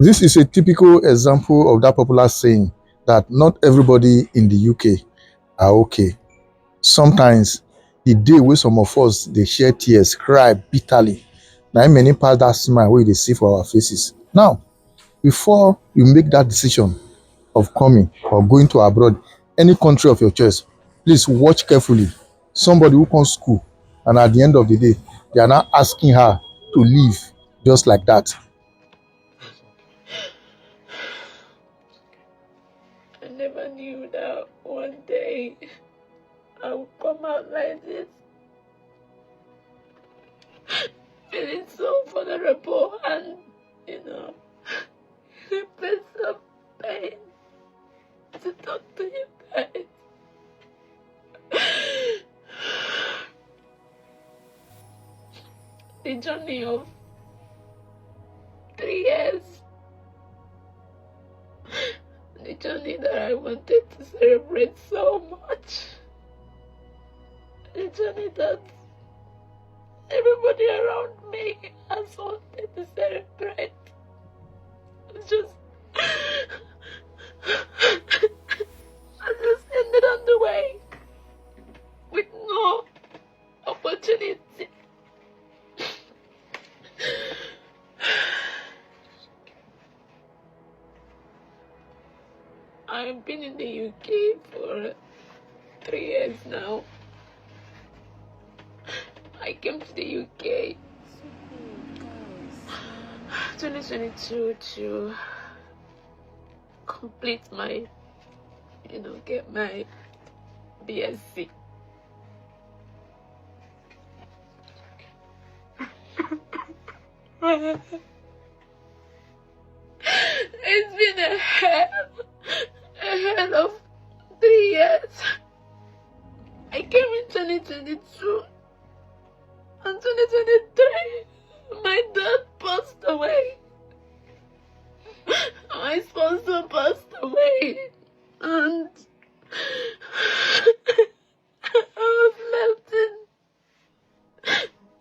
This is a typical example of that popular saying that not everybody in the UK are okay. Sometimes the day wey some of us dey shed tears, cry bitterly, na im many pass that smile wey you dey see for our faces. Now, before you make that decision of coming or going to abroad, any country of your choice, please watch carefully. Somebody who comes school and at the end of the day, they are now asking her to leave just like that. I never knew that one day I would come out like this. Feeling so vulnerable and, in a place of pain to talk to you guys. The journey of 3 years. The journey that I wanted to celebrate so much. The journey that everybody around me has wanted to celebrate. It's just I just ended on the way with no opportunity. I've been in the UK for 3 years now. I came to the UK 2022 to complete my, get my BSc. It's been a hell of 3 years. I came in 2022 and 2023 my dad passed away. My sponsor passed away, and I was left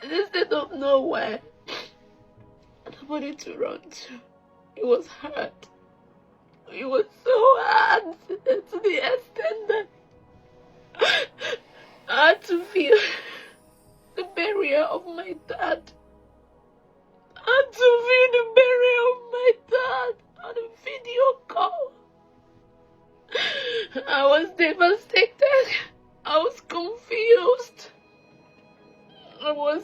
in this state of nowhere. Nobody to run to. It was hard. It was so hard to the extent that I had to feel the barrier of my dad. I had to feel the barrier of my dad on a video call. I was devastated. I was confused. I was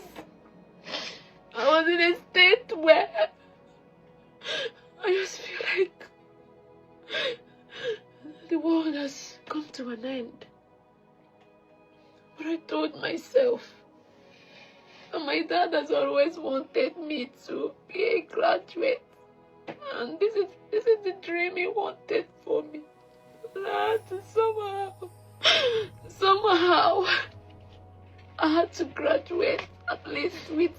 in a state where I just feel like the world has come to an end. But I told myself, and my dad has always wanted me to be a graduate, and this is the dream he wanted for me. And I had to somehow, I had to graduate at least with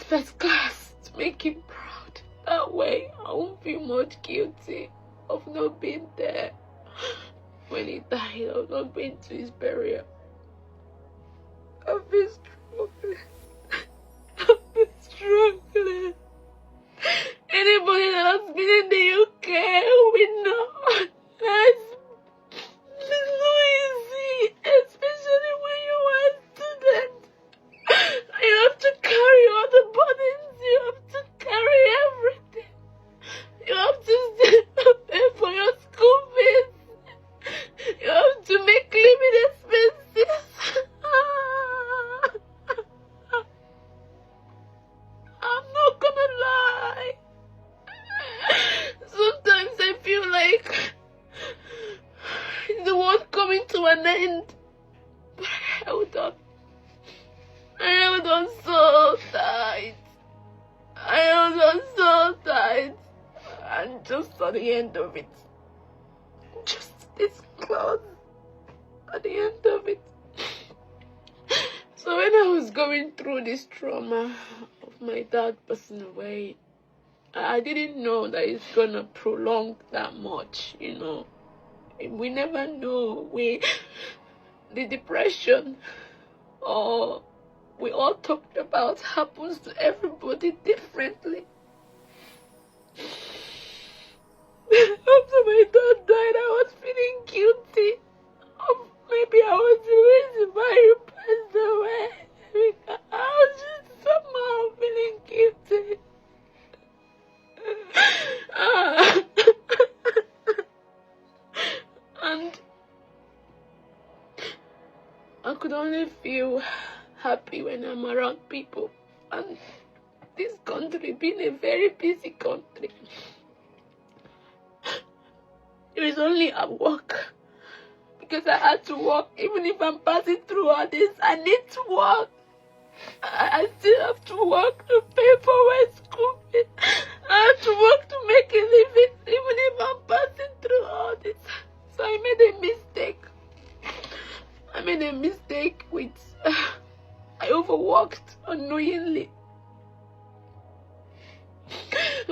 first class to make him proud. That way, I won't feel much guilty of not being there when he died, or not being to his burial. I've been struggling. I've been struggling. Anybody that has been in the UK will know it's not easy, especially when you are a student. You have to carry all the burdens. You have to carry everything. You have to pay for your school fees. You have to make living expenses. I'm not gonna lie. Sometimes I feel like the world coming to an end. But I held on. I held on so tight. I held on so tight. And just at the end of it, just this close at the end of it. So when I was going through this trauma of my dad passing away, I didn't know that it's gonna prolong that much, We never know the depression or we all talked about happens to everybody differently. After my dad died, I was feeling guilty. Maybe I was the reason why you passed away. Because I was just somehow feeling guilty. And I could only feel happy when I'm around people. And this country being a very busy country, it was only at work. Because I had to work. Even if I'm passing through all this, I need to work. I still have to work to pay for my school fees. I have to work to make a living, even if I'm passing through all this. So I made a mistake. I made a mistake with... I overworked unknowingly.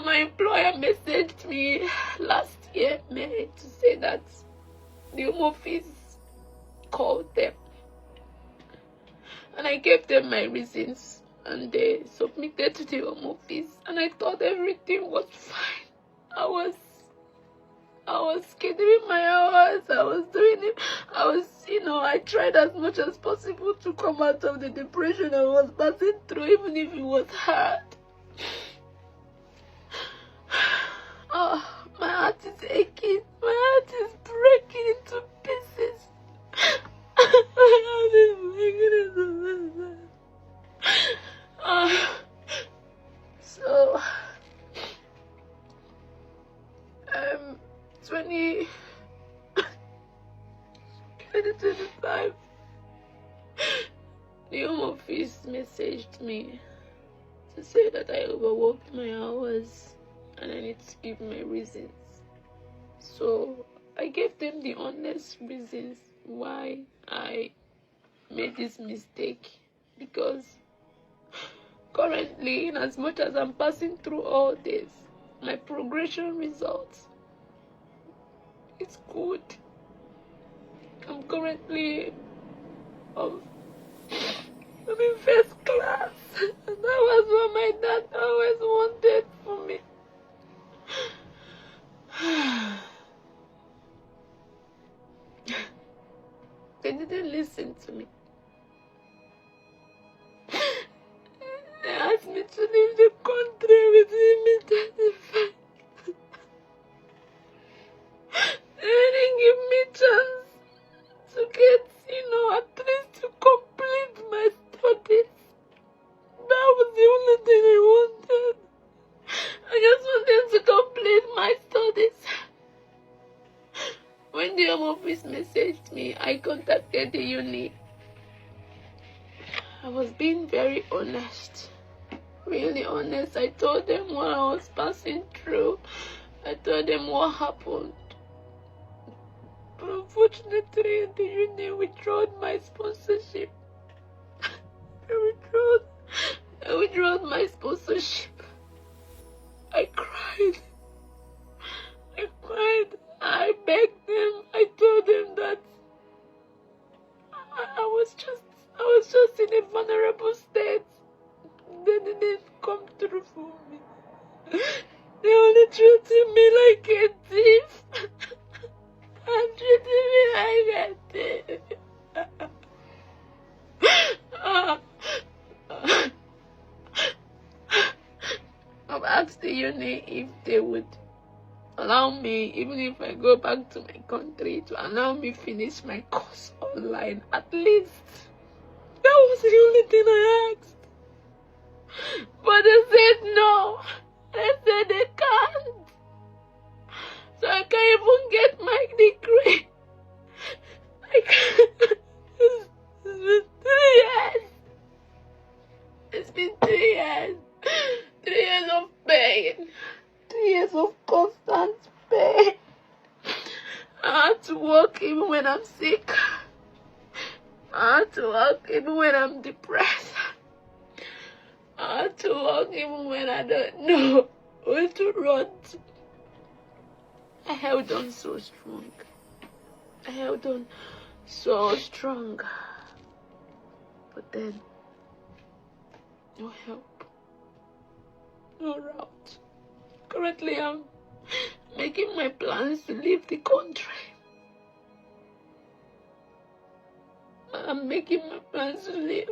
My employer messaged me last year, May, to say that the home office called them. And I gave them my reasons, and they submitted to the home office, and I thought everything was fine. I was scheduling my hours, I was doing it, I tried as much as possible to come out of the depression I was passing through, even if it was hard. Oh, my heart is aching, my heart is breaking into pieces. So 2025, the home office messaged me to say that I overworked my hours and I need to give my reasons. So I gave them the honest reasons why I made this mistake, because currently, in as much as I'm passing through all this, my progression results is good. I'm currently I'm in first class, and that was what my dad always wanted for me. They didn't listen to me. They asked me to leave the country with immediate. They didn't give me chance to get, at least to complete my studies. That was the only thing I wanted. I just wanted to complete my studies. When the home office messaged me, I contacted the uni. I was being very honest, really honest. I told them what I was passing through. I told them what happened. But unfortunately, the uni withdrew my sponsorship. They withdrew my sponsorship. I cried. I begged them. I told them that I was just in a vulnerable state. They didn't come through for me. They only treated me like a thief. And treated me like a thief. I've asked the uni if they would allow me, even if I go back to my country, to allow me finish my course online at least. That was the only thing I asked. But they said no. They said they can't. So I can't even get my degree. I can't. It's been 3 years. It's been 3 years. 3 years of pain. 3 years of constant pain. I had to work even when I'm sick. I had to work even when I'm depressed. I had to work even when I don't know where to run to. I held on so strong. I held on so strong. But then no help, no route. Currently, I'm making my plans to leave the country. I'm making my plans to leave.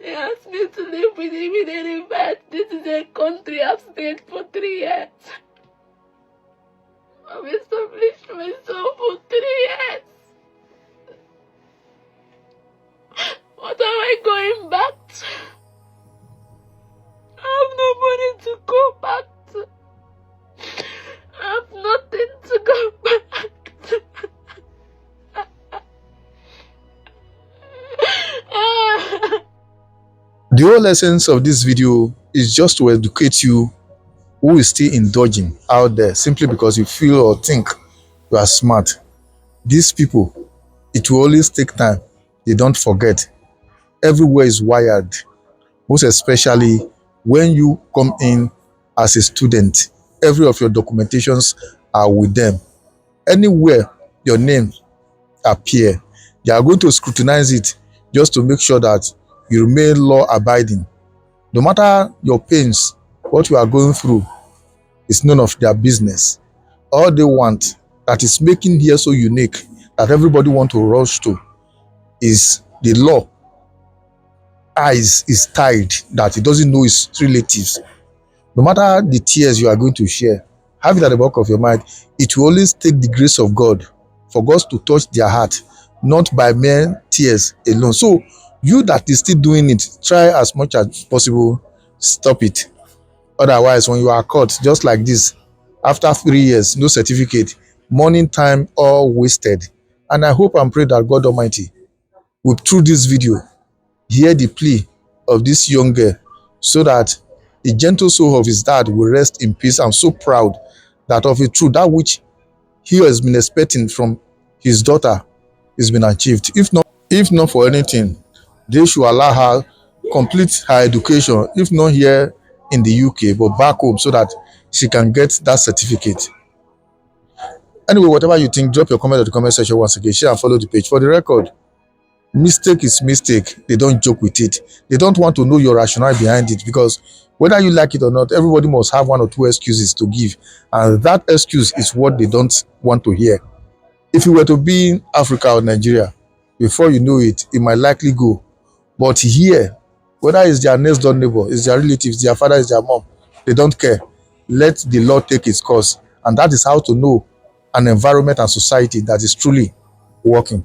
He asked me to live with him in any event. This is a country I've stayed for 3 years. I've established myself for 3 years. What am I going back to? I have nobody to go back to. I have nothing to go back to. The whole essence of this video is just to educate you who is still indulging out there simply because you feel or think you are smart. These people, it will always take time. They don't forget. Everywhere is wired, most especially when you come in as a student. Every of your documentations are with them. Anywhere your name appear, they are going to scrutinize it just to make sure that you remain law abiding. No matter your pains, what you are going through is none of their business. All they want that is making here so unique that everybody want to rush to is the law eyes is tied that he doesn't know his relatives. No matter the tears you are going to share, have it at the back of your mind. It will always take the grace of God for God to touch their heart, not by mere tears alone. So you that is still doing it, try as much as possible, stop it. Otherwise, when you are caught just like this, after 3 years, no certificate, morning time all wasted. And I hope and pray that God Almighty will, through this video, hear the plea of this young girl so that the gentle soul of his dad will rest in peace. I'm so proud that of it, through that which he has been expecting from his daughter has been achieved. If not for anything, they should allow her complete her education, if not here in the UK, but back home so that she can get that certificate. Anyway, whatever you think, drop your comment in the comment section once again. Share and follow the page. For the record, mistake is mistake. They don't joke with it. They don't want to know your rationale behind it, because whether you like it or not, everybody must have 1 or 2 excuses to give, and that excuse is what they don't want to hear. If you were to be in Africa or Nigeria, before you know it, it might likely go. But here, whether it's their next door neighbor, it's their relatives, their father, it's their mom, they don't care. Let the law take its course, and that is how to know an environment and society that is truly working.